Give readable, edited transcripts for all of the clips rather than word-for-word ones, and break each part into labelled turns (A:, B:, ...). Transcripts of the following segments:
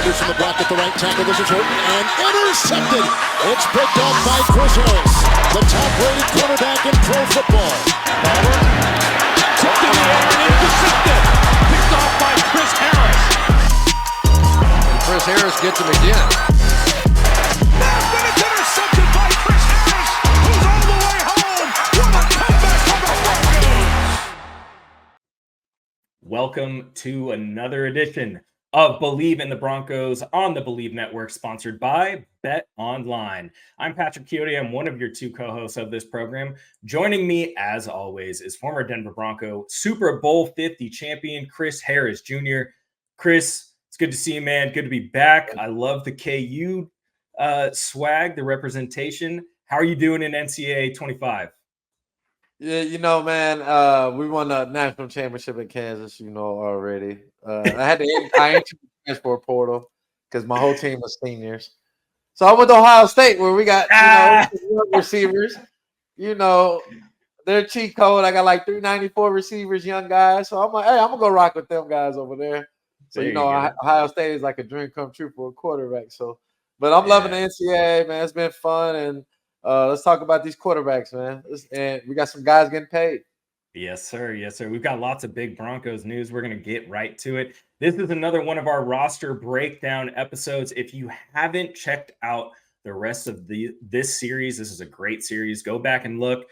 A: Sanders from the block at the right tackle. This is Horton and intercepted. It's picked up by Chris Harris, the top-rated quarterback in pro football.
B: Bauer tipped in the air and intercepted. Picked off by Chris Harris.
C: And Chris Harris gets him again.
B: Now it's intercepted by Chris Harris, who's all the way home. What a comeback for the Broncos!
D: Welcome to another edition of Bleav in the Broncos on the Bleav Network, sponsored by Bet Online. I'm Patrick Chiotti. I'm one of your two co-hosts of this program. Joining me, as always, is former Denver Bronco Super Bowl 50 champion Chris Harris Jr. Chris, it's good to see you, man. Good to be back. I love the KU swag, the representation. How are you doing in NCAA 25?
E: Yeah, man, we won a national championship in Kansas, already. I entered the transfer portal because my whole team was seniors. So I went to Ohio State where we got, receivers. Their cheat code. I got like 394 receivers, young guys. So I'm like, hey, I'm going to go rock with them guys over there. So, Ohio State is like a dream come true for a quarterback. So, but I'm loving the NCAA, man. It's been fun. And let's talk about these quarterbacks, man. And we got some guys getting paid.
D: Yes, sir. Yes, sir. We've got lots of big Broncos news. We're going to get right to it. This is another one of our roster breakdown episodes. If you haven't checked out the rest of this series, this is a great series. Go back and look.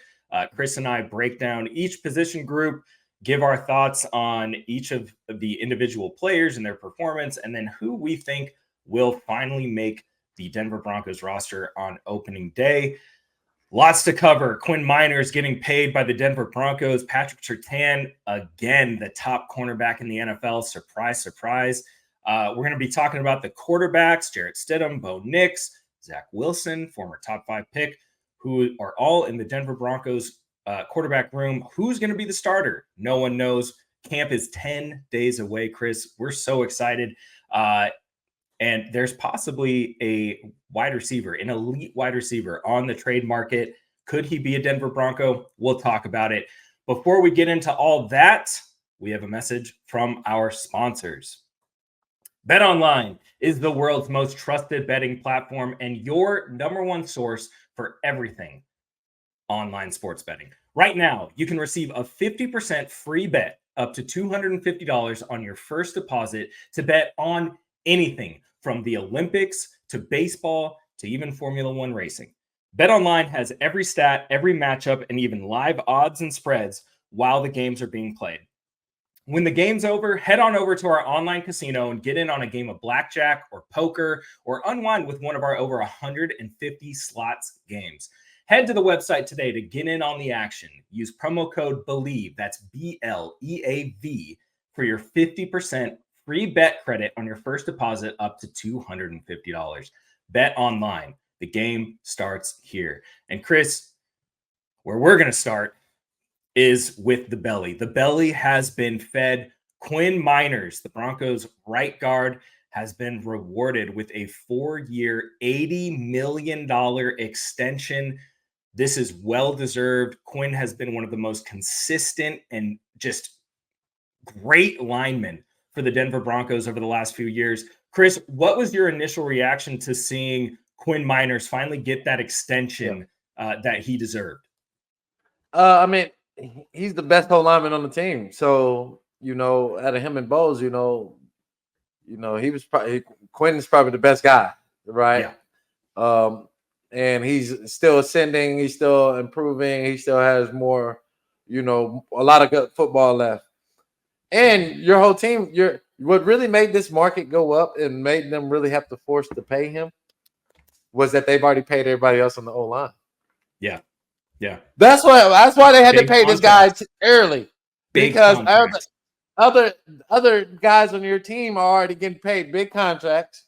D: Chris and I break down each position group, give our thoughts on each of the individual players and their performance, and then who we think will finally make the Denver Broncos roster on opening day. Lots to cover. Quinn Meinerz getting paid by the Denver Broncos. Patrick Surtain, again, the top cornerback in the NFL. Surprise, surprise. We're going to be talking about the quarterbacks, Jarrett, Stidham, Bo Nix, Zach Wilson, former top 5 pick, who are all in the Denver Broncos quarterback room. Who's going to be the starter? No one knows. Camp is 10 days away, Chris. We're so excited. And there's possibly a wide receiver, an elite wide receiver on the trade market. Could he be a Denver Bronco? We'll talk about it. Before we get into all that, we have a message from our sponsors. Bet Online is the world's most trusted betting platform and your number one source for everything online sports betting. Right now, you can receive a 50% free bet up to $250 on your first deposit to bet on anything from the Olympics to baseball to even Formula One racing. BetOnline has every stat, every matchup, and even live odds and spreads while the games are being played. When the game's over, head on over to our online casino and get in on a game of blackjack or poker or unwind with one of our over 150 slots games. Head to the website today to get in on the action. Use promo code Bleav, that's BLEAV, for your 50% free bet credit on your first deposit up to $250. Bet Online. The game starts here. And Chris, where we're going to start is with the belly. The belly has been fed. Quinn Meinerz, the Broncos' right guard, has been rewarded with a 4-year, $80 million extension. This is well-deserved. Quinn has been one of the most consistent and just great linemen for the Denver Broncos over the last few years. Chris, what was your initial reaction to seeing Quinn Meinerz finally get that extension that he deserved?
E: He's the best whole lineman on the team. So, out of him and Bo's, Quinn is probably the best guy, right? Yeah. And he's still ascending. He's still improving. He still has more, a lot of good football left. And your whole team, what really made this market go up and made them really have to force to pay him was that they've already paid everybody else on the O-line.
D: Yeah. Yeah.
E: That's why they had to pay this guy early. Because other guys on your team are already getting paid big contracts,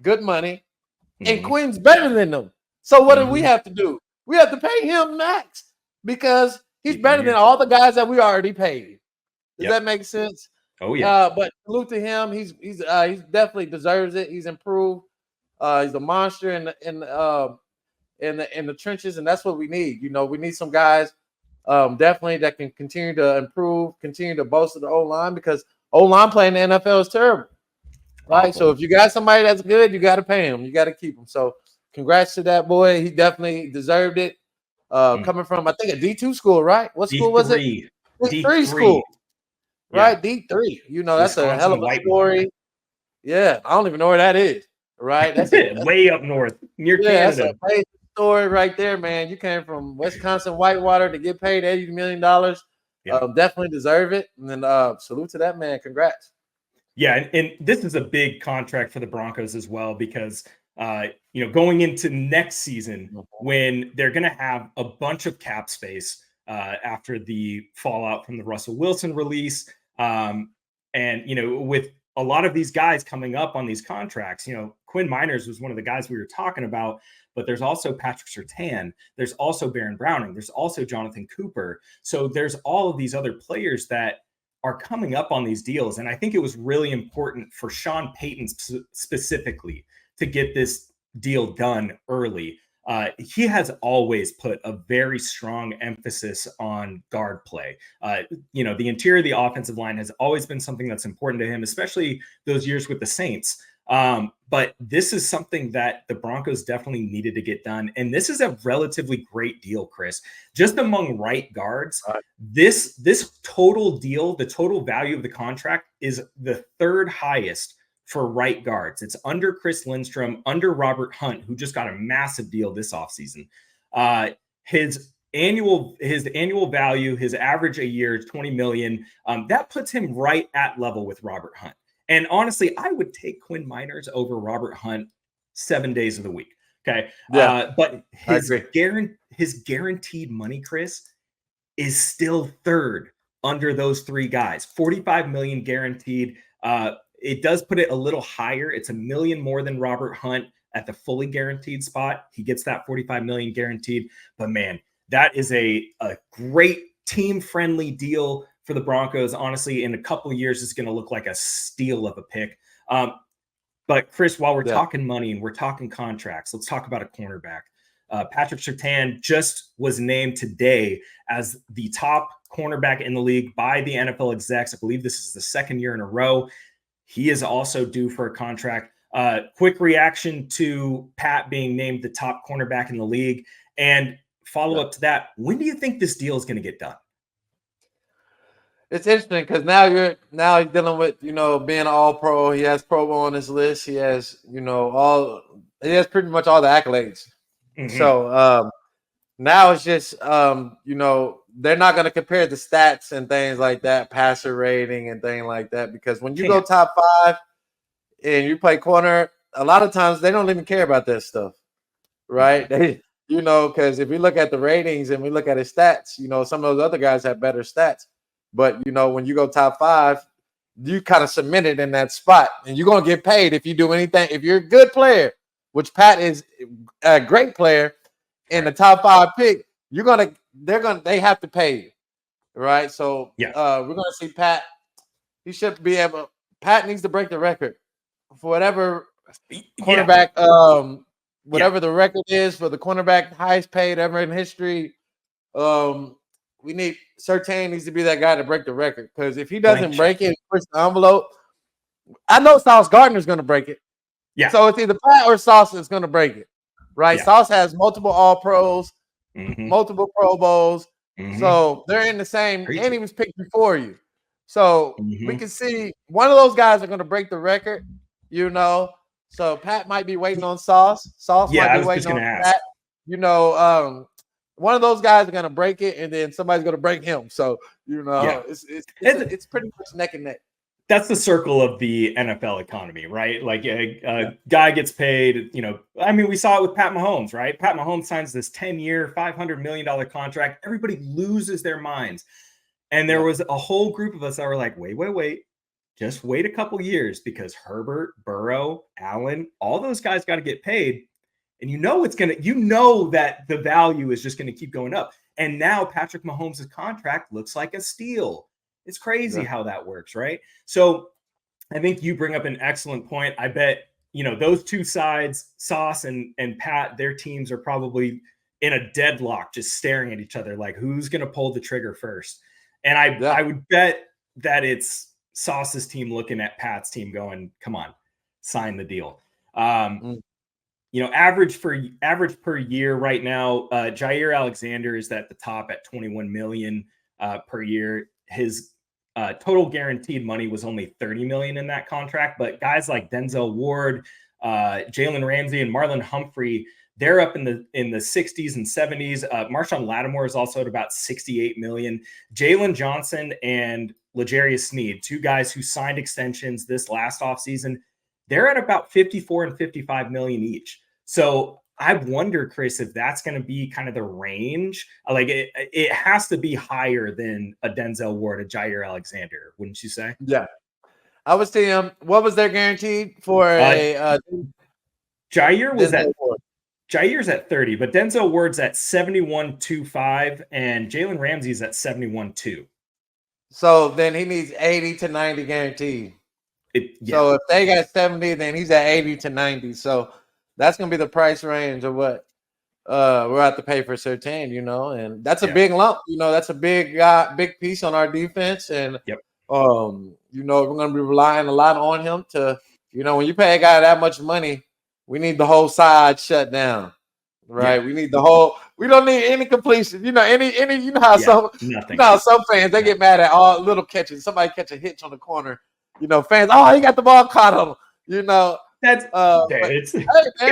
E: good money, and Quinn's better than them. So what do we have to do? We have to pay him max because he's better than all the guys that we already paid. Does that make sense?
D: Oh yeah.
E: But salute to him. He's definitely deserves it. He's improved. He's a monster in the trenches, and that's what we need. We need some guys definitely that can continue to improve, continue to bolster the O-line because O-line playing in the NFL is terrible. Right. So
D: Awful.
E: if you got somebody that's good, you got to pay him. You got to keep him. So congrats to that boy. He definitely deserved it. Coming from, I think, a D2 school, right? What school was it?
D: D3.
E: D3
D: D3.
E: school,
D: Yeah.
E: right? D3. You know, that's a hell of
D: Wisconsin
E: a
D: Whitewater.
E: story. Yeah. I don't even know where that is. Right. That's
D: Way up north near
E: yeah, that's
D: Canada.
E: a amazing story right there, man. You came from Wisconsin Whitewater to get paid $80 million.
D: Yeah.
E: Definitely deserve it. And then salute to that man. Congrats.
D: Yeah, and this is a big contract for the Broncos as well because going into next season when they're going to have a bunch of cap space after the fallout from the Russell Wilson release, and with a lot of these guys coming up on these contracts, Quinn Meinerz was one of the guys we were talking about, but there's also Patrick Surtain, there's also Baron Browning, there's also Jonathan Cooper, so there's all of these other players that are coming up on these deals. And I think it was really important for Sean Payton specifically to get this deal done early. He has always put a very strong emphasis on guard play. The interior of the offensive line has always been something that's important to him, especially those years with the Saints. But this is something that the Broncos definitely needed to get done. And this is a relatively great deal, Chris. Just among right guards, this total deal, the total value of the contract is the third highest for right guards. It's under Chris Lindstrom, under Robert Hunt, who just got a massive deal this offseason. His annual value, his average a year is $20 million. That puts him right at level with Robert Hunt. And honestly, I would take Quinn Meinerz over Robert Hunt 7 days of the week. Okay.
E: Yeah,
D: but his guaranteed money, Chris, is still third under those three guys. $45 million guaranteed. It does put it a little higher. It's $1 million more than Robert Hunt at the fully guaranteed spot. He gets that $45 million guaranteed. But man, that is a great team-friendly deal for the Broncos. Honestly, in a couple of years, it's going to look like a steal of a pick. But Chris, while we're talking money and we're talking contracts, let's talk about a cornerback. Patrick Surtain just was named today as the top cornerback in the league by the NFL execs. I Bleav this is the second year in a row. He is also due for a contract. Quick reaction to Pat being named the top cornerback in the league, and follow up to that. When do you think this deal is going to get done?
E: It's interesting because now he's dealing with being an all-pro. He has Pro Bowl on his list. He has he has pretty much all the accolades. Mm-hmm. So now it's just they're not going to compare the stats and things like that, passer rating and things like that, because when you go top 5 and you play corner, a lot of times they don't even care about that stuff, right? They because if we look at the ratings and we look at his stats, some of those other guys have better stats. But, when you go top 5, you kind of cemented in that spot, and you're going to get paid if you do anything. If you're a good player, which Pat is a great player, in the top 5 pick, they have to pay you, right? So we're going to see Pat. He should be able. Pat needs to break the record for whatever cornerback, whatever the record is for the cornerback highest paid ever in history. Surtain needs to be that guy to break the record, because if he doesn't break it, push the envelope. I know Sauce Gardner's going to break it. Yeah. So it's either Pat or Sauce that's going to break it, right? Yeah. Sauce has multiple All-Pros, multiple Pro Bowls. So they're in the same, and he was picked before you. So we can see one of those guys are going to break the record, So Pat might be waiting on Sauce. Sauce might be waiting on Pat. One of those guys are going to break it, and then somebody's going to break him. So, it's pretty much neck and neck.
D: That's the circle of the NFL economy, right? Like a guy gets paid, we saw it with Pat Mahomes, right? Pat Mahomes signs this 10-year, $500 million contract. Everybody loses their minds. And there was a whole group of us that were like, wait. Just wait a couple years, because Herbert, Burrow, Allen, all those guys got to get paid. And that the value is just going to keep going up. And now Patrick Mahomes' contract looks like a steal. It's crazy how that works, right? So I think you bring up an excellent point. I bet, those two sides, Sauce and Pat, their teams are probably in a deadlock, just staring at each other like, who's going to pull the trigger first? And I would bet that it's Sauce's team looking at Pat's team going, come on, sign the deal.
E: Mm.
D: Average per year right now, Jair Alexander is at the top at $21 million per year. His total guaranteed money was only $30 million in that contract, but guys like Denzel Ward, Jalen Ramsey, and Marlon Humphrey, they're up in the 60s and 70s. Marshawn Lattimore is also at about $68 million. Jalen Johnson and L'Jarius Sneed, two guys who signed extensions this last offseason, they're at about 54 and 55 million each. So I wonder, Chris, if that's going to be kind of the range. Like it has to be higher than a Denzel Ward, a Jair Alexander, wouldn't you say?
E: Yeah. I was saying, what was their guaranteed for
D: Jair was
E: Denzel
D: at
E: Ward?
D: Jair's at 30, but Denzel Ward's at 71.25 and Jalen Ramsey's at 71.2.
E: So then he needs 80 to 90 guaranteed.
D: Yeah.
E: So if they got 70, then he's at 80 to 90. So that's gonna be the price range of what we're at to pay for Surtain, and that's a big lump. That's a big piece on our defense, and we're gonna be relying a lot on him to, when you pay a guy that much money, we need the whole side shut down, right?
D: Yeah.
E: We need the whole. We don't need any completion. How some fans they get mad at all little catches. Somebody catch a hitch on the corner. Fans. Oh, he got the ball caught on him.
D: That's
E: hey man,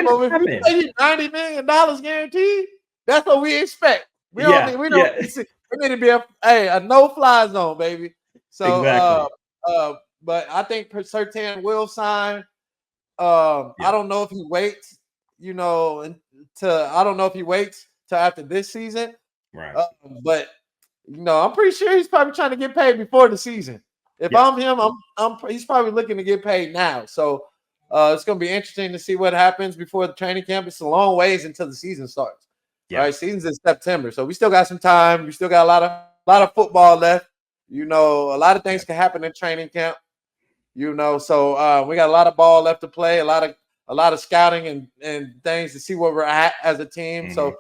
E: but if we pay you $90 million guaranteed, that's what we expect. We don't. We need to be a no-fly zone, baby. So
D: exactly.
E: But I think Surtain will sign. I don't know if he waits, I don't know if he waits till after this season.
D: Right.
E: But I'm pretty sure he's probably trying to get paid before the season. If I'm him, he's probably looking to get paid now. So it's going to be interesting to see what happens before the training camp. It's a long ways until the season starts. Yeah. All right, season's in September, so we still got some time. We still got a lot of football left. A lot of things can happen in training camp. So we got a lot of ball left to play, a lot of scouting and things to see where we're at as a team. Mm-hmm. So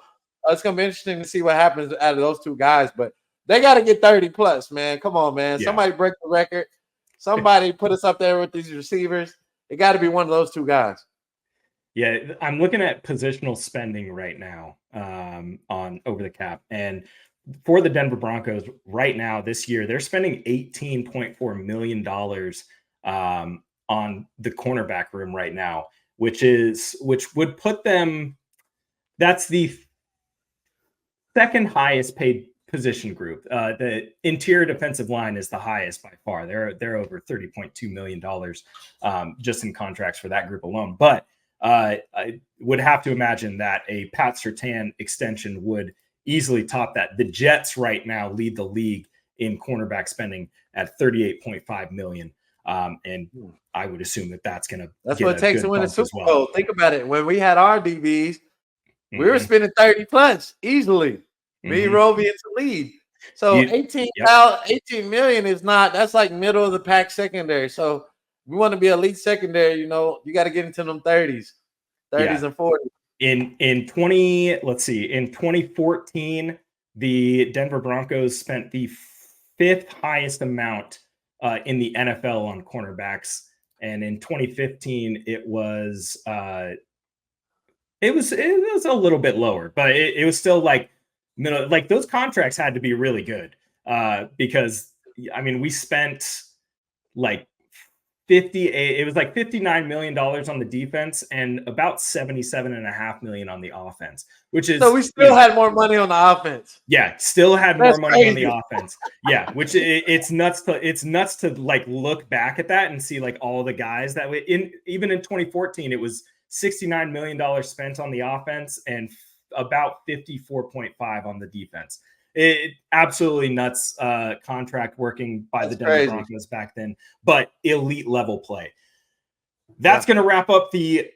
E: it's gonna be interesting to see what happens out of those two guys. But they got to get 30 plus, man. Come on, man. Yeah. Somebody break the record. Somebody put us up there with these receivers. It got to be one of those two guys.
D: Yeah, I'm looking at positional spending right now on over the cap, and for the Denver Broncos right now this year, they're spending $18.4 million on the cornerback room right now, which would put them. That's the second highest paid position group. The interior defensive line is the highest by far. They're over $30.2 million just in contracts for that group alone. But I would have to imagine that a Pat Surtain extension would easily top that. The Jets right now lead the league in cornerback spending at $38.5 million. And I would assume that's going to.
E: That's what it takes to win a Super Bowl. Think about it. When we had our DBs, we were spending 30 plus easily. Me, Roby, and Bleav. So 18 million is not. That's like middle of the pack secondary. So we want to be elite secondary. You got to get into them 30s and 40s.
D: In 2014, the Denver Broncos spent the fifth highest amount in the NFL on cornerbacks, and in 2015 it was a little bit lower, but it was still like those contracts had to be really good because we spent like $59 million on the defense and about $77.5 million on the offense, which is
E: so we still had more money on the offense.
D: Yeah, still had more money on the offense. Yeah, which it's nuts to like look back at that and see like all the guys that even in 2014 it was $69 million spent on the offense and about 54.5 on the defense. It absolutely nuts contract working by the Denver Broncos back then, but elite level play. That's going to wrap up the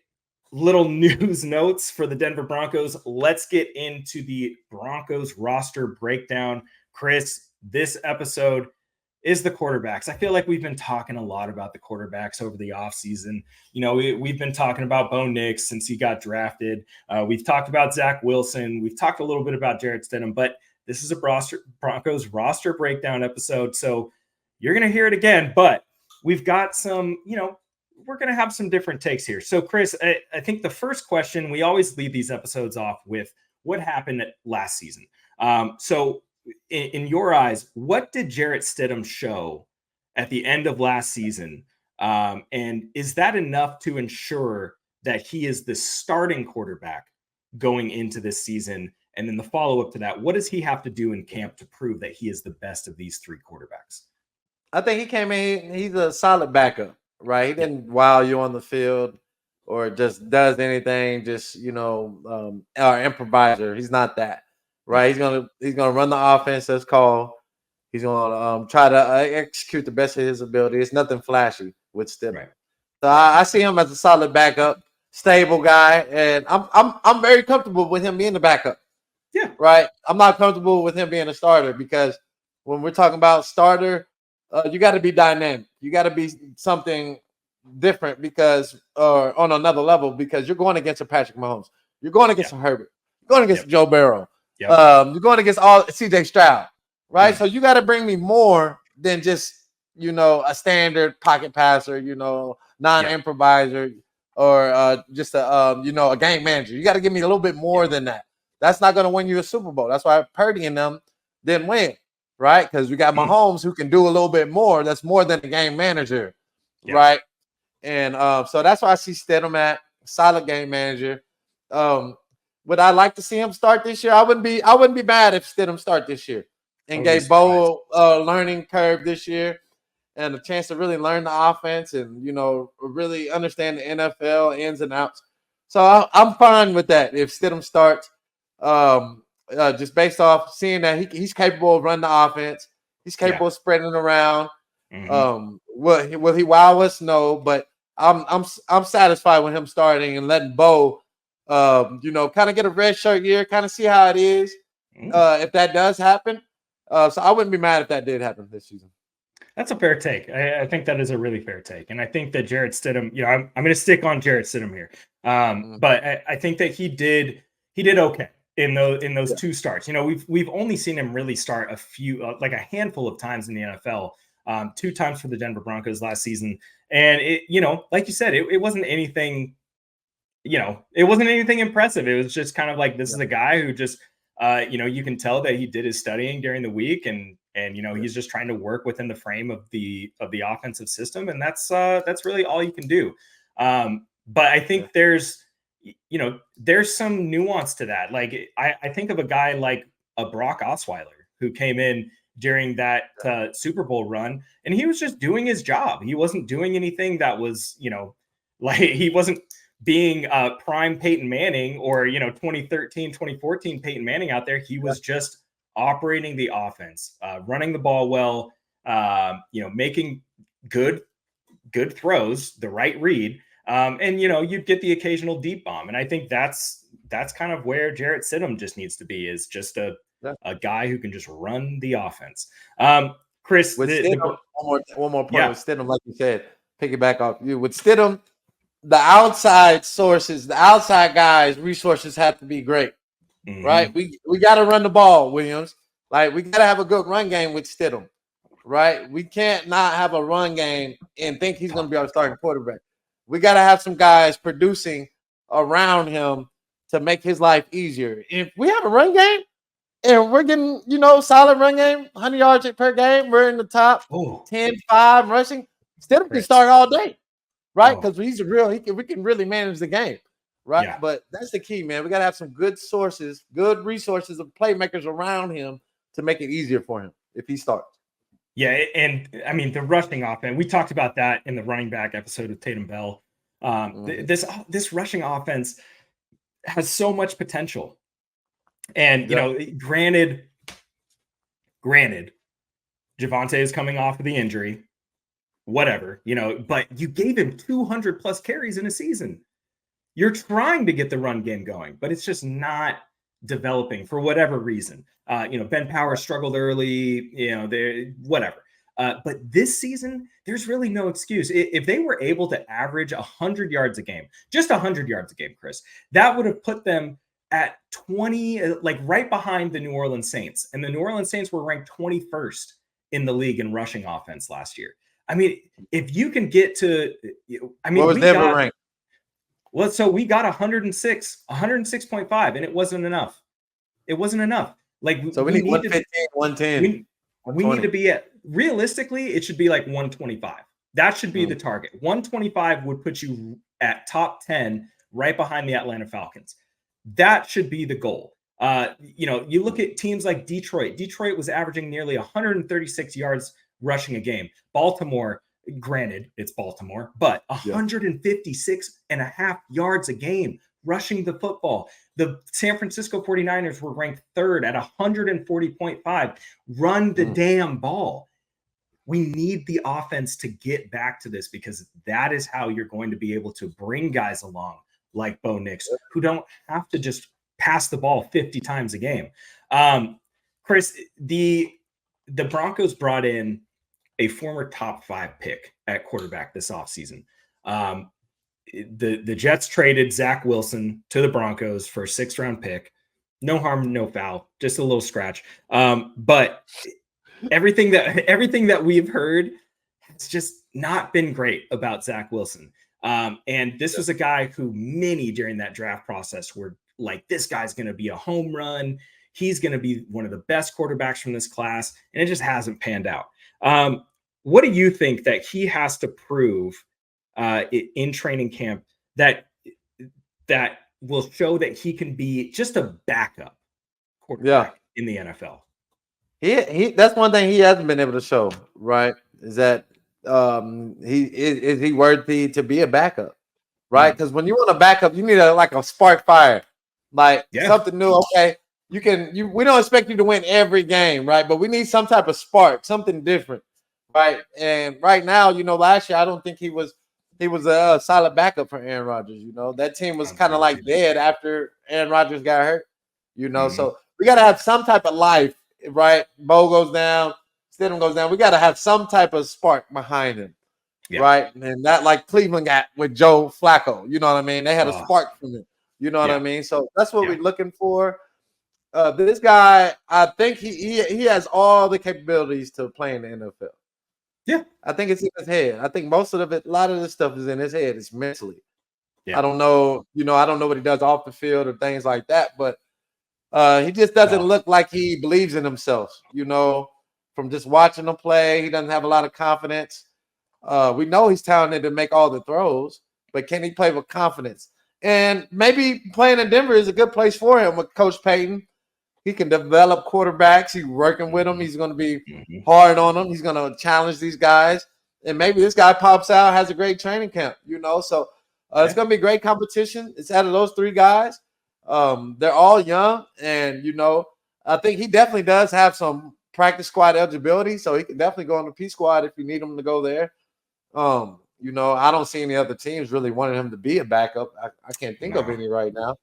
D: little news notes for the Denver Broncos. Let's get into the Broncos roster breakdown. Chris, this episode is the quarterbacks. I feel like we've been talking a lot about the quarterbacks over the offseason. We've been talking about Bo Nix since he got drafted. We've talked about Zach Wilson. We've talked a little bit about Jarrett Stidham, but this is a Broncos roster breakdown episode, so you're going to hear it again. But we've got some, we're going to have some different takes here. So, Chris, I think the first question, we always lead these episodes off with what happened last season. So, in your eyes, what did Jarrett Stidham show at the end of last season? And is that enough to ensure that he is the starting quarterback going into this season? And then the follow-up to that, what does he have to do in camp to prove that he is the best of these three quarterbacks?
E: I think he came in, he's a solid backup, right? He didn't wow you on the field or just does anything, just, or improviser. He's not that, right? He's gonna run the offense as called. He's gonna try to execute the best of his ability. It's nothing flashy with Stidham.
D: Right.
E: So I see him as a solid backup, stable guy, and I'm very comfortable with him being the backup.
D: Yeah.
E: Right. I'm not comfortable with him being a starter because when we're talking about starter, you got to be dynamic. You got to be something different because, or on another level, because you're going against a Patrick Mahomes. You're going against a Herbert. You're going against Joe Burrow. You're going against all CJ Stroud, right? So you got to bring me more than just, a standard pocket passer, non-improviser or just a game manager. You got to give me a little bit more than that. That's not going to win you a Super Bowl. That's why Purdy and them didn't win. Right, because we got Mahomes who can do a little bit more. That's more than a game manager, right? And so that's why I see Stidham at solid game manager. Would I like to see him start this year? I wouldn't be bad if Stidham start this year and gave Bo a learning curve this year and a chance to really learn the offense and really understand the NFL ins and outs. So I'm fine with that if Stidham starts. Just based off seeing that he's capable of running the offense, he's capable of spreading it around. Will he wow us? No, but I'm satisfied with him starting and letting Bo, kind of get a red shirt year, kind of see how it is. If that does happen, so I wouldn't be mad if that did happen this season.
D: That's a fair take. I think that is a really fair take, and I think that Jarrett Stidham, I'm going to stick on Jarrett Stidham here, but I think that he did okay in those two starts. We've only seen him really start a few, like a handful of times in the NFL. 2 times for the Denver Broncos last season, and it, like you said, it wasn't anything. It wasn't anything impressive. It was just kind of like this is a guy who just, you can tell that he did his studying during the week, and he's just trying to work within the frame of the offensive system, and that's really all you can do. But I think there's some nuance to that. Like I think of a guy like a Brock Osweiler who came in during that Super Bowl run, and he was just doing his job. He wasn't doing anything that was, like he wasn't being prime Peyton Manning or, 2013, 2014 Peyton Manning out there. He was just operating the offense, running the ball well, making good throws, the right read. And you'd get the occasional deep bomb, and I think that's kind of where Jarrett Stidham just needs to be, is just a guy who can just run the offense. Chris,
E: with Stidham, one more point with Stidham, like you said, piggyback off you with Stidham, the outside sources, the outside guys, resources have to be great, right? We got to run the ball, Williams. Like we got to have a good run game with Stidham, right? We can't not have a run game and think he's going to be our starting quarterback. We got to have some guys producing around him to make his life easier. If we have a run game and we're getting, solid run game, 100 yards per game, we're in the top 10, 5 rushing, Stidham can start all day, right? Because we can really manage the game, right? Yeah. But that's the key, man. We got to have some good sources, good resources of playmakers around him to make it easier for him if he starts.
D: Yeah, and I mean the rushing offense. We talked about that in the running back episode with Tatum Bell. This rushing offense has so much potential, and granted, Javonte is coming off of the injury, whatever, but you gave him 200 plus carries in a season. You're trying to get the run game going, but it's just not developing for whatever reason. Ben Powers struggled early, whatever. But this season, there's really no excuse. If they were able to average 100 yards a game, just 100 yards a game, Chris, that would have put them at 20, like right behind the New Orleans Saints. And the New Orleans Saints were ranked 21st in the league in rushing offense last year. I mean, if you can get to I mean,
E: what was Denver ranked?
D: Well, so we got 106.5, and it wasn't enough. It wasn't enough. Like,
E: so we need 115, 110.
D: We need to be at, realistically, it should be like 125. That should be the target. 125 would put you at top 10, right behind the Atlanta Falcons. That should be the goal. You look at teams like Detroit. Detroit was averaging nearly 136 yards rushing a game. Baltimore, granted, it's Baltimore, but 156 and a half yards a game rushing the football. The San Francisco 49ers were ranked third at 140.5. Run the damn ball. We need the offense to get back to this, because that is how you're going to be able to bring guys along like Bo Nix, who don't have to just pass the ball 50 times a game. Chris, the Broncos brought in a former top 5 pick at quarterback this offseason. The Jets traded Zach Wilson to the Broncos for a 6th-round pick. No harm, no foul, just a little scratch. But everything that we've heard has just not been great about Zach Wilson. And this was a guy who many during that draft process were like, this guy's going to be a home run. He's going to be one of the best quarterbacks from this class. And it just hasn't panned out. What do you think that he has to prove in training camp that will show that he can be just a backup quarterback in the NFL?
E: He that's one thing he hasn't been able to show, right? Is that is he worthy to be a backup, right? Because when you want a backup, you need a spark fire, something new. Okay, we don't expect you to win every game, right? But we need some type of spark, something different, right? And right now, last year I don't think he was a solid backup for Aaron Rodgers. That team was kind of like dead after Aaron Rodgers got hurt. So we got to have some type of life, right? Bo goes down, Stidham goes down. We got to have some type of spark behind him, right? And that, like Cleveland got with Joe Flacco. You know what I mean? They had a spark from him. You know what I mean? So that's what we're looking for. This guy, I think he has all the capabilities to play in the NFL.
D: Yeah,
E: I think it's in his head. I think most of it, a lot of this stuff is in his head. It's mentally.
D: Yeah.
E: I don't know. I don't know what he does off the field or things like that, but he just doesn't look like he believes in himself. From just watching him play, he doesn't have a lot of confidence. We know he's talented to make all the throws, but can he play with confidence? And maybe playing in Denver is a good place for him with Coach Payton. He can develop quarterbacks. He's working with them. He's going to be hard on them. He's going to challenge these guys. And maybe this guy pops out, has a great training camp, So it's going to be great competition. It's out of those 3 guys. They're all young. And, I think he definitely does have some practice squad eligibility. So he can definitely go on the P squad if you need him to go there. I don't see any other teams really wanting him to be a backup. I can't think of any right now.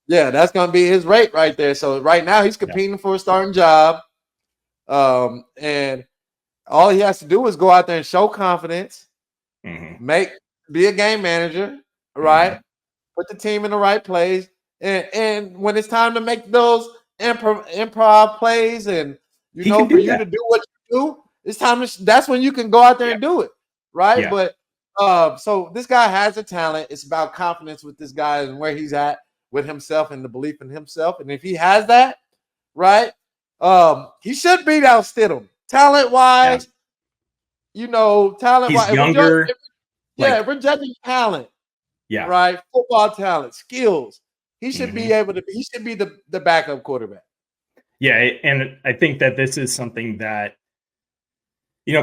E: That's going to be his rate right there. So right now he's competing for a starting job. And all he has to do is go out there and show confidence, be a game manager, right? Put the team in the right place. And when it's time to make those improv plays and, for you to do what you do, it's time that's when you can go out there and do it. Right.
D: Yeah.
E: But so this guy has a talent. It's about confidence with this guy and where he's at with himself and the belief in himself. And if he has that, right, he should beat out Stidham. Talent-wise, talent-wise.
D: He's younger.
E: If we're judging talent.
D: Yeah.
E: Right. Football talent, skills. He should be able to he should be the backup quarterback. Yeah.
D: And I think that this is something that,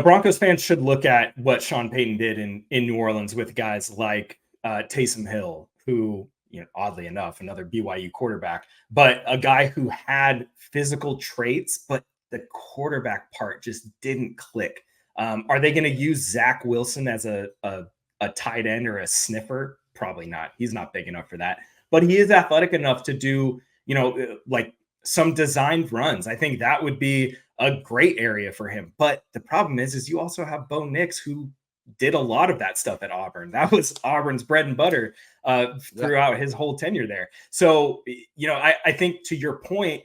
D: Broncos fans should look at what Sean Payton did in New Orleans with guys like Taysom Hill, who, oddly enough, another BYU quarterback, but a guy who had physical traits, but the quarterback part just didn't click. Are they going to use Zach Wilson as a tight end or a sniffer? Probably not. He's not big enough for that, but he is athletic enough to do, like some designed runs. I think that would be a great area for him. But the problem is you also have Bo Nix, who did a lot of that stuff at Auburn. That was Auburn's bread and butter throughout his whole tenure there. So, I think to your point,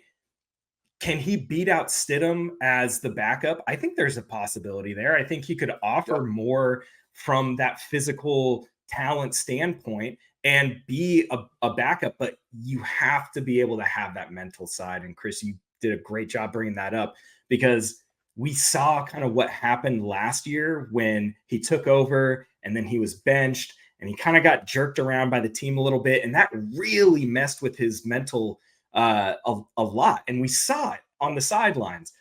D: can he beat out Stidham as the backup? I think there's a possibility there. I think he could offer more from that physical talent standpoint and be a backup, but you have to be able to have that mental side. And Chris, you did a great job bringing that up, because we saw kind of what happened last year when he took over and then he was benched and he kind of got jerked around by the team a little bit. And that really messed with his mental a lot. And we saw it on the sidelines.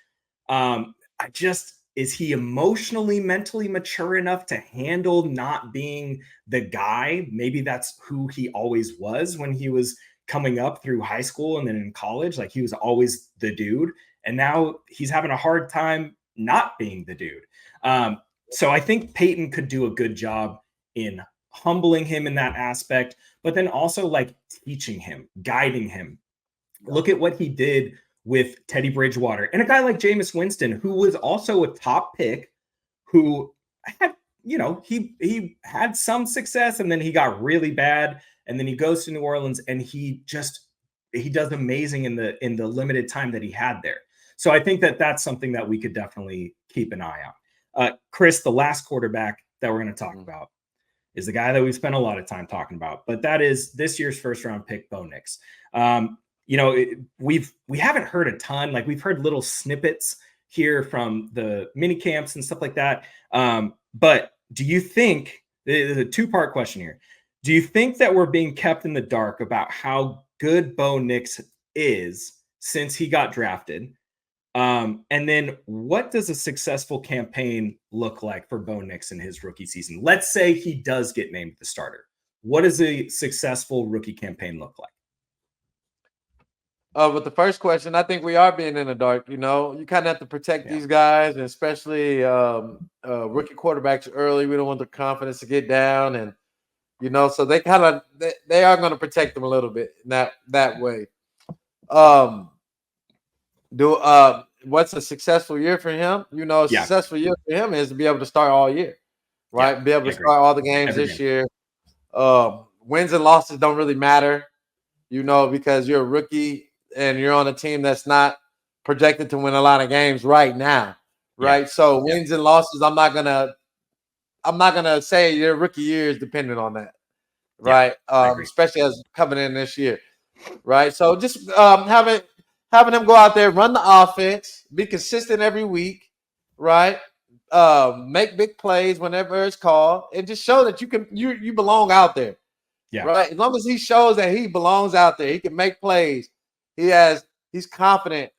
D: Is he emotionally, mentally mature enough to handle not being the guy? Maybe that's who he always was when he was coming up through high school and then in college. Like, he was always the dude. And now he's having a hard time not being the dude. So I think Payton could do a good job in humbling him in that aspect, but then also like teaching him, guiding him. Look at what he did with Teddy Bridgewater and a guy like Jameis Winston, who was also a top pick, who had, he had some success and then he got really bad. And then he goes to New Orleans and he does amazing in the limited time that he had there. So I think that that's something that we could definitely keep an eye on. Chris, the last quarterback that we're going to talk about is the guy that we've spent a lot of time talking about, but that is this year's first round pick, Bo Nix. We haven't heard a ton. Like, we've heard little snippets here from the mini camps and stuff like that. But do you think, there's a two-part question here. Do you think that we're being kept in the dark about how good Bo Nix is since he got drafted? And then what does a successful campaign look like for Bo Nix in his rookie season? Let's say he does get named the starter. What does a successful rookie campaign look like?
E: With the first question, I think we are being in the dark. You kind of have to protect these guys, and especially rookie quarterbacks early. We don't want the confidence to get down, and so they they are going to protect them a little bit in that way. What's a successful year for him? A successful year for him is to be able to start all year, right? Be able to start all the games this year. Wins and losses don't really matter, because you're a rookie and you're on a team that's not projected to win a lot of games right now, right? So wins and losses, I'm not gonna say your rookie year is dependent on that, right? Especially as coming in this year, right? So just having him go out there, run the offense, be consistent every week, right? Make big plays whenever it's called, and just show that you belong out there. Yeah. Right. As long as he shows that he belongs out there, he can make plays. He's confident,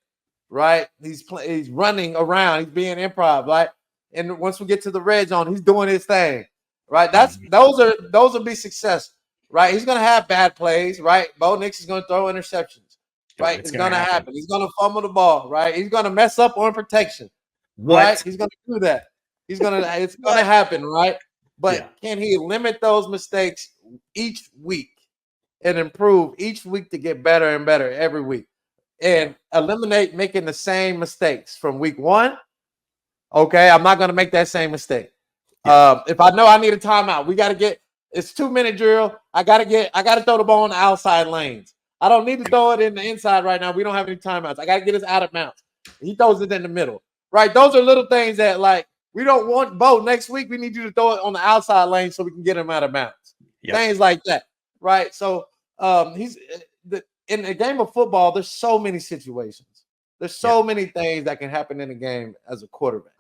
E: right? He's running around, he's being improv, right? And once we get to the red zone, he's doing his thing, right? Those will be success, right? He's gonna have bad plays, right? Bo Nix is gonna throw interceptions, right? It's gonna happen. He's gonna fumble the ball, right? He's gonna mess up on protection, right? He's gonna do that. It's gonna happen, right? But can he limit those mistakes each week and improve each week to get better and better every week, and eliminate making the same mistakes from week one? Okay, I'm not going to make that same mistake. If I know I need a timeout, it's 2-minute drill. I got to throw the ball in the outside lanes. I don't need to throw it in the inside right now. We don't have any timeouts. I got to get us out of bounds. He throws it in the middle, right? Those are little things that, like, we don't want Bo next week. We need you to throw it on the outside lane so we can get him out of bounds. Things like that, right? So he's in a game of football. There's so many situations. There's so many things that can happen in a game as a quarterback,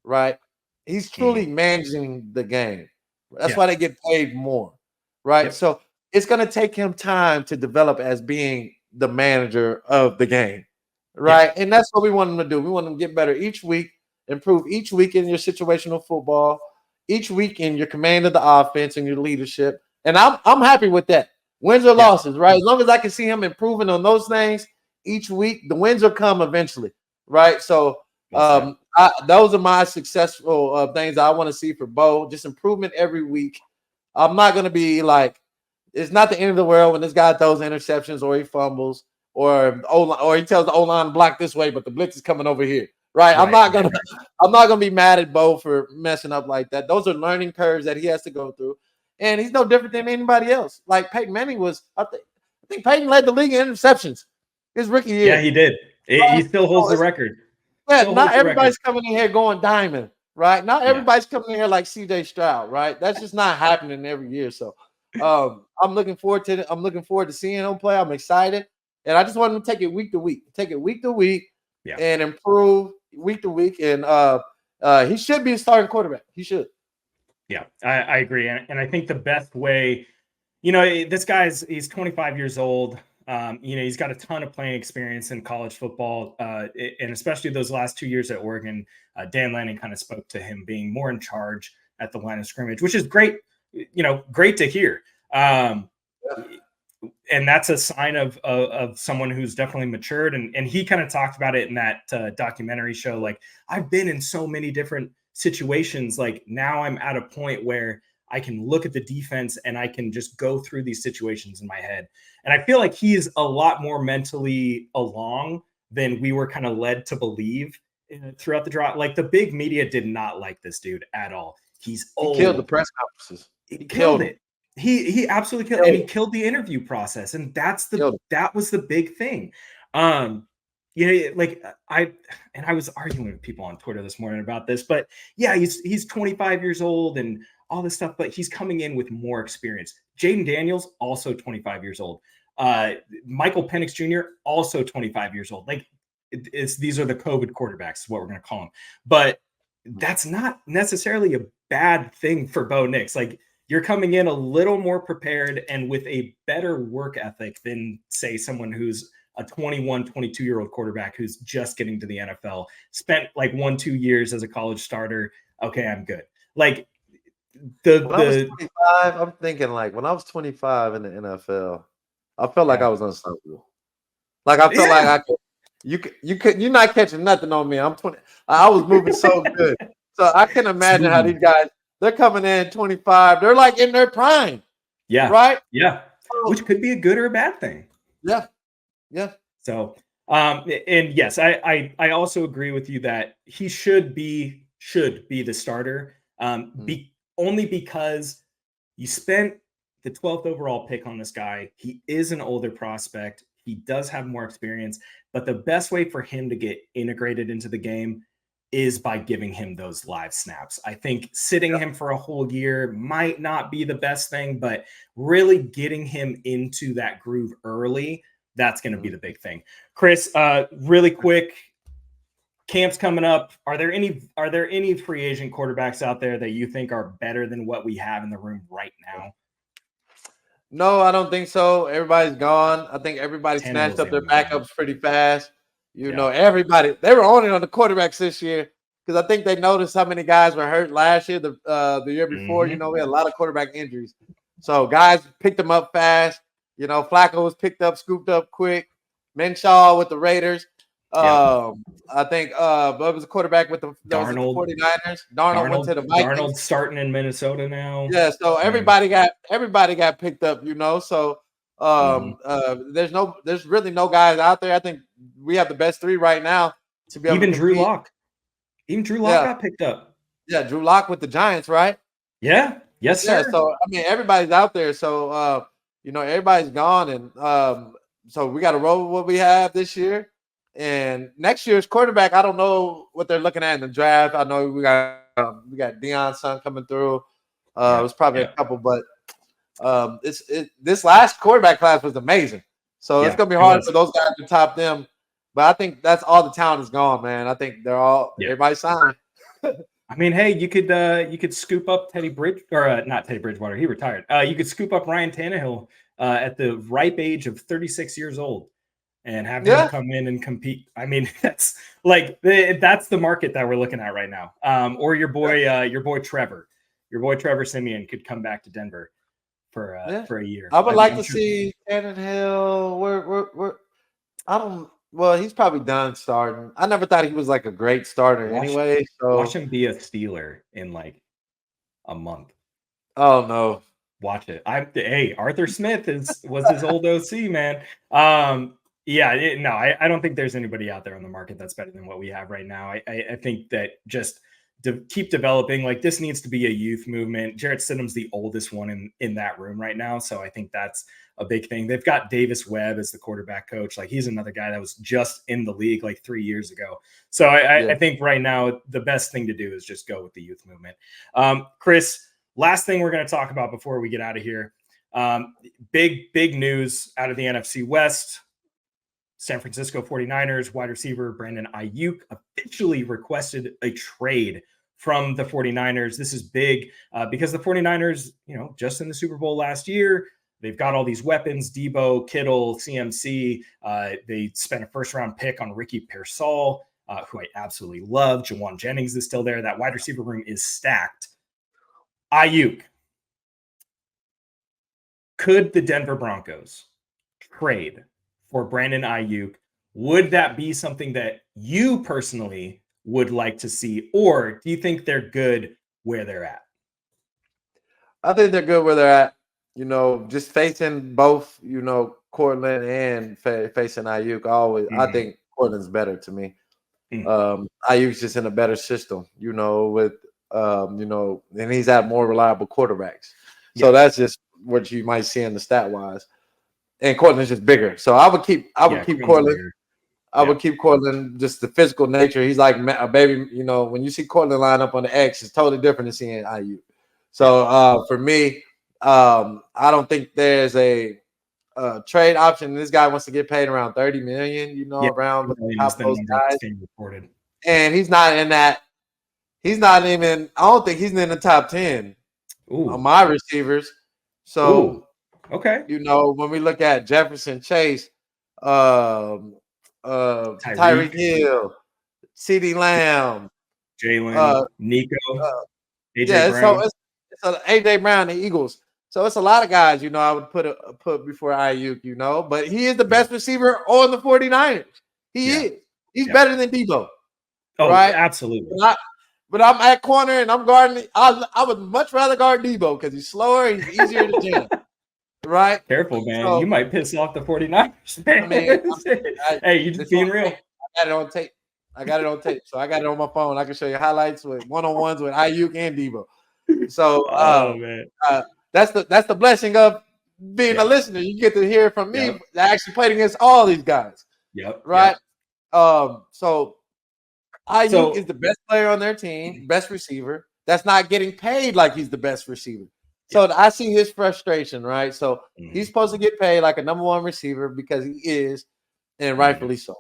E: right? He's truly managing the game. That's why they get paid more, right? So it's going to take him time to develop as being the manager of the game, right? And that's what we want him to do. We want him to get better each week, improve each week in your situational football, each week in your command of the offense and your leadership. And I'm happy with that. Wins or losses, right? As long as I can see him improving on those things each week, the wins will come eventually, right? So those are my successful things I want to see for Bo. Just improvement every week. I'm not going to be like, it's not the end of the world when this guy throws interceptions or he fumbles or he tells the O-line to block this way, but the blitz is coming over here. Right. I'm not gonna be mad at Bo for messing up like that. Those are learning curves that he has to go through. And he's no different than anybody else. Like Peyton Manning was, I think Peyton led the league in interceptions his rookie year.
D: Yeah, he did. He still holds the record.
E: Yeah, not everybody's coming in here going diamond, right? Not everybody's coming in here like CJ Stroud, right? That's just not happening every year. So I'm looking forward to seeing him play. I'm excited. And I just want him to take it week to week. Take it week to week and improve week to week. And he should be a starting quarterback. He should.
D: Yeah, I agree. And I think the best way, this he's 25 years old. He's got a ton of playing experience in college football, and especially those last 2 years at Oregon. Dan Lanning kind of spoke to him being more in charge at the line of scrimmage, which is great, great to hear. And that's a sign of someone who's definitely matured. And he kind of talked about it in that documentary show. Like, I've been in so many different situations. Like, now I'm at a point where I can look at the defense and I can just go through these situations in my head. And I feel like he's a lot more mentally along than we were kind of led to believe throughout the draft. Like, the big media did not like this dude at all. He's old.
E: He killed the press conferences.
D: He killed it. He absolutely killed it. And he killed the interview process. And that was the big thing. I was arguing with people on Twitter this morning about this, but yeah, he's 25 years old and all this stuff, but he's coming in with more experience. Jaden Daniels, also 25 years old. Michael Penix Jr., also 25 years old. Like, these are the COVID quarterbacks, is what we're going to call them. But that's not necessarily a bad thing for Bo Nix. Like, you're coming in a little more prepared and with a better work ethic than, say, someone who's a 21, 22-year-old quarterback who's just getting to the NFL, spent like 1-2 years as a college starter. Okay, I'm good. Like,
E: when I was 25, I'm thinking, like, when I was 25 in the NFL, I felt like I was unstoppable. Like, I felt like I could. You're not catching nothing on me. I'm 20. I was moving so good. So I can imagine how these guys, they're coming in 25. They're like in their prime.
D: Yeah.
E: Right?
D: Yeah. Which could be a good or a bad thing.
E: Yeah. Yeah.
D: So, and yes, I also agree with you that he should be the starter. Only because you spent the 12th overall pick on this guy. He is an older prospect. He does have more experience, but the best way for him to get integrated into the game is by giving him those live snaps. I think sitting him for a whole year might not be the best thing, but really getting him into that groove early, that's going to be the big thing. Chris, really quick, camp's coming up. Are there any free agent quarterbacks out there that you think are better than what we have in the room right now?
E: No, I don't think so. Everybody's gone. I think everybody snatched up their backups pretty fast. Everybody, they were on it on the quarterbacks this year because I think they noticed how many guys were hurt last year, the year before.
D: Mm-hmm.
E: We had a lot of quarterback injuries. So guys picked them up fast. Flacco was picked up, scooped up quick. Minshew with the Raiders. I think it was a quarterback with the 49ers. Darnold went to the Vikings.
D: Darnold starting in Minnesota now.
E: Yeah, so everybody got picked up, So there's really no guys out there. I think we have the best three right now to be able
D: even
E: to
D: Drew Lock. Even Drew Lock got picked up.
E: Yeah, Drew Lock with the Giants, right?
D: Yeah. Yes, sir.
E: Yeah, so everybody's out there. So everybody's gone, and so we got to roll with what we have this year. And next year's quarterback, I don't know what they're looking at in the draft. I know we got Deion's son coming through. It was probably a couple, but this last quarterback class was amazing. So it's gonna be hard for those guys to top them. But I think that's all the talent is gone, man. I think they're all everybody signed.
D: I mean, hey, you could scoop up not Teddy Bridgewater. He retired. You could scoop up Ryan Tannehill at the ripe age of 36 years old and have him come in and compete. I mean, that's the market that we're looking at right now. Or your boy Trevor Siemian could come back to Denver for a year.
E: I would like to see Tannehill. Well, he's probably done starting. I never thought he was like a great starter anyway. So
D: watch him be a Steeler in like a month.
E: Oh no.
D: Watch it. Arthur Smith was his old OC, man. I don't think there's anybody out there on the market that's better than what we have right now. I think that just keep developing. Like, this needs to be a youth movement. Jarrett Stidham's the oldest one in that room right now. So I think that's a big thing. They've got Davis Webb as the quarterback coach. Like, he's another guy that was just in the league like 3 years ago. So I think right now the best thing to do is just go with the youth movement. Chris, last thing we're going to talk about before we get out of here. Big news out of the NFC West. San Francisco 49ers wide receiver Brandon Aiyuk officially requested a trade from the 49ers. This is big because the 49ers, just in the Super Bowl last year, they've got all these weapons, Debo, Kittle, CMC. They spent a first-round pick on Ricky Pearsall, who I absolutely love. Jawan Jennings is still there. That wide receiver room is stacked. Aiyuk. Could the Denver Broncos trade for Brandon Aiyuk? Would that be something that you personally would like to see, or do you think they're good where they're at?
E: I think they're good where they're at. Just facing both, Cortland and facing Aiyuk. I think Cortland's better to me. Aiyuk's just in a better system, with and he's had more reliable quarterbacks. So that's just what you might see in the stat wise. And Cortland's just bigger. So I would keep Cortland. I would keep Cortland, just the physical nature. He's like a baby, when you see Cortland line up on the X, it's totally different than seeing Aiyuk. So for me, I don't think there's a trade option. This guy wants to get paid around $30 million, around the top those guys. And he's not in that. He's not even, I don't think he's in the top 10 on my receivers. So,
D: okay.
E: When we look at Jefferson, Chase, Tyreek Hill, CeeDee Lamb,
D: Jalen, Nico,
E: AJ
D: Brown.
E: So it's AJ Brown, the Eagles. So it's a lot of guys, I would put before Aiyuk, but he is the best receiver on the 49ers. He is. He's better than Debo.
D: Oh,
E: right?
D: Absolutely.
E: But I'm at corner and I'm guarding. I would much rather guard Debo because he's slower. He's easier to jam. Right?
D: Careful, man. So, you might piss off the 49ers. Man. Hey, you just being real.
E: I got it on tape. So I got it on my phone. I can show you highlights with one-on-ones with Aiyuk and Debo. So
D: man.
E: That's the blessing of being a listener. You get to hear from me that actually played against all these guys.
D: Yep.
E: Right? So Aiyuk is the best player on their team, best receiver. That's not getting paid like he's the best receiver. So I see his frustration, right? So he's supposed to get paid like a number one receiver because he is, and rightfully so.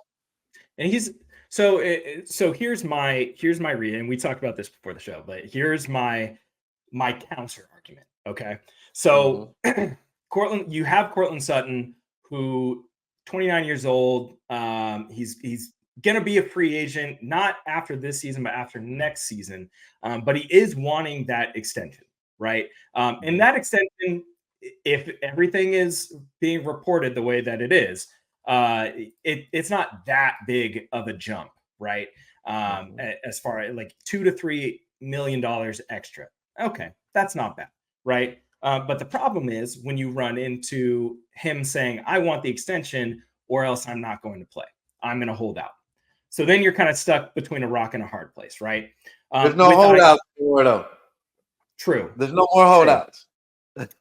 D: And he's so here's my read, and we talked about this before the show, but here's my counter argument. Okay, so you have Courtland Sutton, who 29 years old. He's gonna be a free agent, not after this season, but after next season. But he is wanting that extension. Right. And that extension, if everything is being reported the way that it is, it's not that big of a jump. Right. As far as like $2 to $3 million extra. OK, that's not bad. Right. But the problem is when you run into him saying, I want the extension or else I'm not going to play. I'm going to hold out. So then you're kind of stuck between a rock and a hard place. Right.
E: There's no holdout anymore, though.
D: True.
E: There's no more holdouts.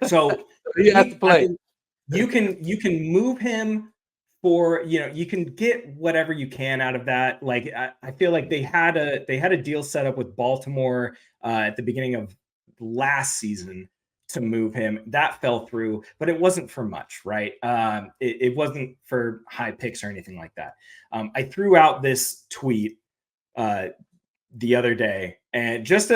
D: So
E: he has to play.
D: You can move him for, you can get whatever you can out of that. Like I feel like they had a deal set up with Baltimore at the beginning of last season to move him. That fell through, but it wasn't for much, right? It wasn't for high picks or anything like that. I threw out this tweet the other day, and just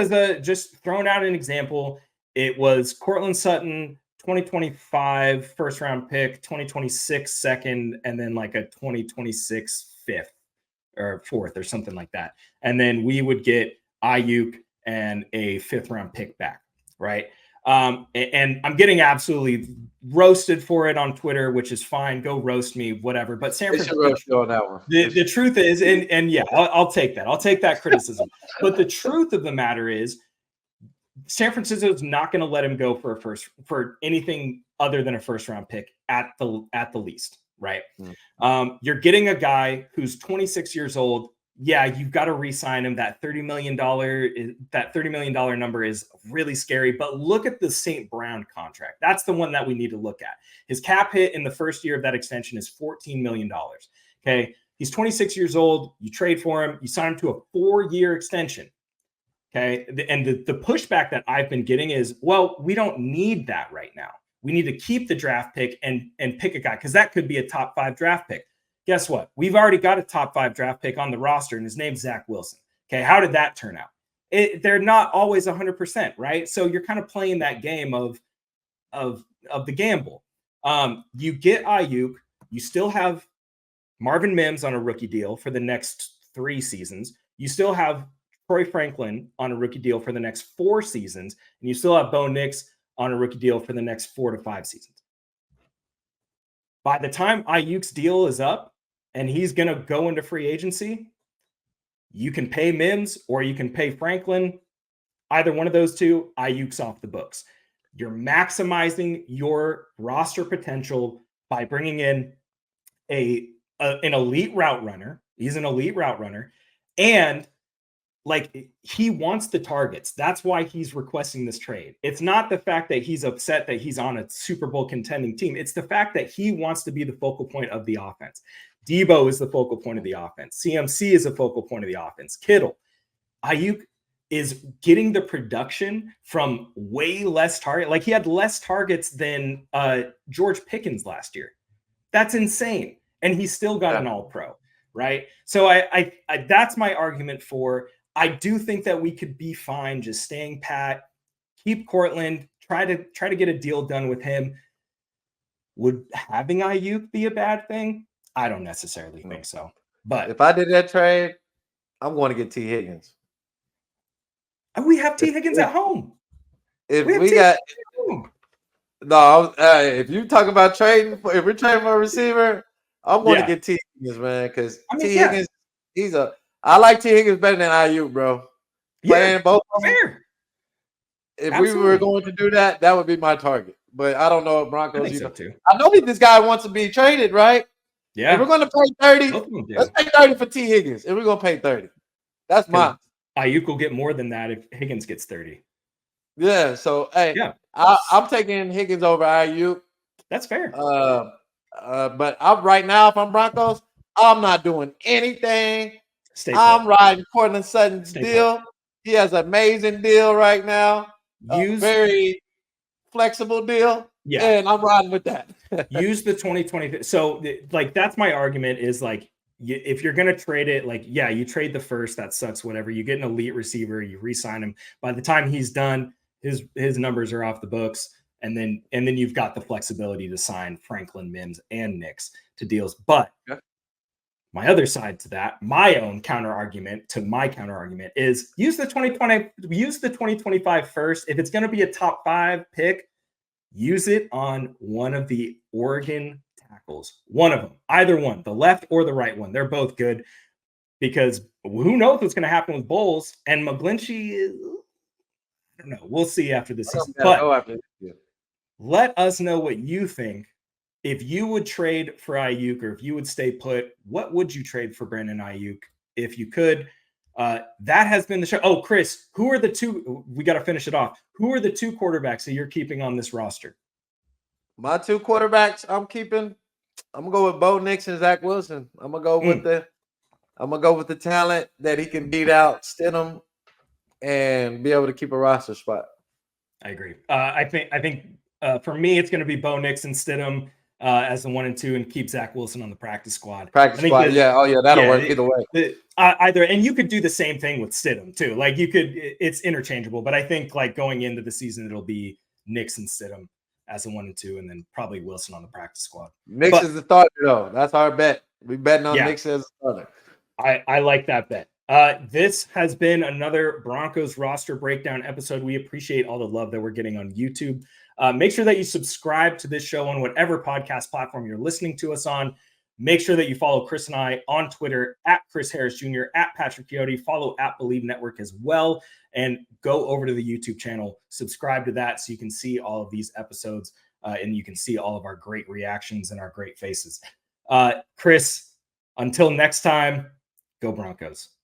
D: throwing out an example, it was Courtland Sutton, 2025 first round pick, 2026 second, and then like a 2026 fifth or fourth or something like that. And then we would get Aiyuk and a fifth round pick back, right? And I'm getting absolutely roasted for it on Twitter, which is fine. Go roast me, whatever. But San Francisco,
E: roast you on that one.
D: The truth is, and yeah, I'll take that. I'll take that criticism. But the truth of the matter is, San Francisco is not going to let him go for anything other than a first round pick at the least, right? You're getting a guy who's 26 years old. yeah, you've got to re-sign him. That $30 million number is really scary. But look at the St. Brown contract. That's the one that we need to look at. His cap hit in the first year of that extension is $14 million. Okay. He's 26 years old. You trade for him. You sign him to a 4-year extension. Okay. And the pushback that I've been getting is, well, we don't need that right now. We need to keep the draft pick and pick a guy because that could be a top 5 draft pick. Guess what? We've already got a top 5 draft pick on the roster, and his name's Zach Wilson. Okay, how did that turn out? They're not always 100%, right? So you're kind of playing that game of the gamble. You get Aiyuk. You still have Marvin Mims on a rookie deal for the next 3 seasons. You still have Troy Franklin on a rookie deal for the next 4 seasons, and you still have Bo Nix on a rookie deal for the next 4 to 5 seasons. By the time Aiyuk's deal is up, and he's going to go into free agency, you can pay Mims or you can pay Franklin. Either one of those two, Aiyuk's off the books. You're maximizing your roster potential by bringing in an elite route runner. He's an elite route runner. And like, he wants the targets. That's why he's requesting this trade. It's not the fact that he's upset that he's on a Super Bowl contending team. It's the fact that he wants to be the focal point of the offense. Debo is the focal point of the offense. CMC is a focal point of the offense. Kittle. Aiyuk is getting the production from way less target. Like, he had less targets than George Pickens last year. That's insane. And he still got an all-pro, right? So I that's my argument for, I do think that we could be fine just staying pat, keep Cortland, try to get a deal done with him. Would having Aiyuk be a bad thing? I don't necessarily think so. But
E: if I did that trade, I'm going to get T. Higgins.
D: We have T. Higgins at home.
E: If you talk about trading, if we're trading for a receiver, I'm going to get T. Higgins, man, because Higgins, I like T. Higgins better than Aiyuk, bro. Playing both of them.
D: Fair.
E: If we were going to do that, that would be my target. But I don't know if Broncos.
D: I think so too.
E: I know this guy wants to be traded, right?
D: Yeah.
E: If we're going to pay 30, let's pay 30 for T. Higgins. If we're going to pay 30, that's mine.
D: Aiyuk will get more than that if Higgins gets 30.
E: Yeah. So, hey, I'm taking Higgins over Aiyuk.
D: That's fair.
E: But right now, if I'm Broncos, I'm not doing anything. I'm riding Cortland Sutton's deal. He has an amazing deal right now. Very flexible deal. Yeah. And I'm riding with that.
D: Use the 2020. So, like, that's my argument is, like, if you're going to trade it, like, yeah, you trade the first, that sucks, whatever. You get an elite receiver, you re-sign him. By the time he's done, his numbers are off the books. And then you've got the flexibility to sign Franklin, Mims, and Nix to deals. But my other side to that, my own counter argument is use the 2025 first. If it's going to be a top 5 pick, use it on one of the Oregon tackles. One of them, either one, the left or the right one. They're both good because who knows what's going to happen with Bowles and McGlinchey. I don't know. We'll see after the season. But let us know what you think. If you would trade for Aiyuk or if you would stay put, what would you trade for Brandon Aiyuk if you could? That has been the show. Oh, Chris, who are the two? We got to finish it off. Who are the 2 quarterbacks that you're keeping on this roster?
E: My 2 quarterbacks I'm keeping. I'm gonna go with Bo Nix and Zach Wilson. I'm gonna go with the talent that he can beat out Stidham and be able to keep a roster spot.
D: I agree. I think for me, it's going to be Bo Nix and Stidham as the 1 and 2, and keep Zach Wilson on the practice squad.
E: That'll work either way.
D: Either, and you could do the same thing with Stidham too. Like, it's interchangeable. But I think, like, going into the season, it'll be Nix and Stidham as the 1 and 2, and then probably Wilson on the practice squad.
E: Nix is the starter, though. That's our bet. We betting on Nix as a starter.
D: I like that bet. This has been another Broncos roster breakdown episode. We appreciate all the love that we're getting on YouTube. Make sure that you subscribe to this show on whatever podcast platform you're listening to us on. Make sure that you follow Chris and I on Twitter at Chris Harris Jr., at Patrick Chiotti. Follow at Bleav Network as well. And go over to the YouTube channel. Subscribe to that so you can see all of these episodes and you can see all of our great reactions and our great faces. Chris, until next time, Go Broncos.